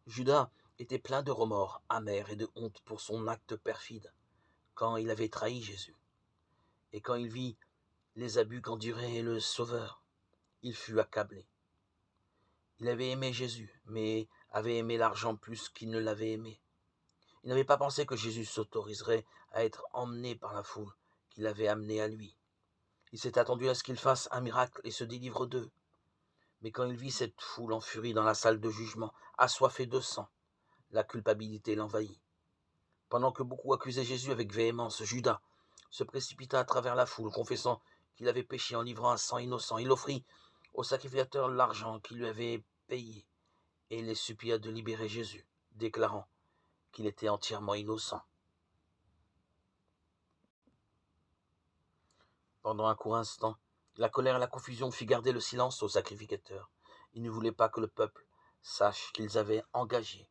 Judas était plein de remords amers et de honte pour son acte perfide, quand il avait trahi Jésus. Et quand il vit les abus qu'endurait le Sauveur, il fut accablé. Il avait aimé Jésus, mais avait aimé l'argent plus qu'il ne l'avait aimé. Il n'avait pas pensé que Jésus s'autoriserait à être emmené par la foule qui l'avait amené à lui. Il s'est attendu à ce qu'il fasse un miracle et se délivre d'eux. Mais quand il vit cette foule en furie dans la salle de jugement, assoiffée de sang, la culpabilité l'envahit. Pendant que beaucoup accusaient Jésus avec véhémence, Judas se précipita à travers la foule, confessant qu'il avait péché en livrant un sang innocent. Il offrit au sacrificateur l'argent qu'il lui avait payé et les supplia de libérer Jésus, déclarant qu'il était entièrement innocent. Pendant un court instant, la colère et la confusion fit garder le silence au sacrificateur. Il ne voulait pas que le peuple sache qu'ils avaient engagé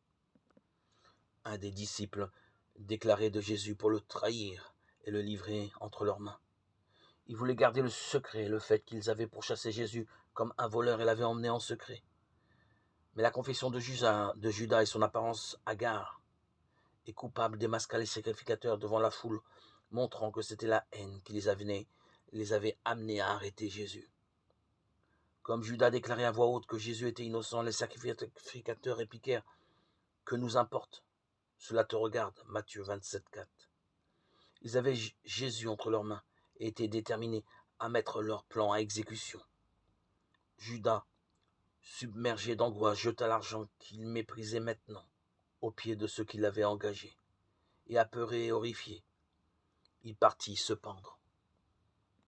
un des disciples déclarés de Jésus pour le trahir et le livrer entre leurs mains. Ils voulaient garder le secret, le fait qu'ils avaient pourchassé Jésus comme un voleur et l'avaient emmené en secret. Mais la confession de Judas et son apparence hagard et coupable démasqua les sacrificateurs devant la foule, montrant que c'était la haine qui les avait amenés à arrêter Jésus. Comme Judas déclarait à voix haute que Jésus était innocent, les sacrificateurs répliquèrent « Que nous importe ? Cela te regarde » Matthieu 27, 4. Ils avaient Jésus entre leurs mains et étaient déterminés à mettre leur plan à exécution. Judas, submergé d'angoisse, jeta l'argent qu'il méprisait maintenant aux pieds de ceux qui l'avaient engagé. Et apeuré et horrifié, il partit se pendre.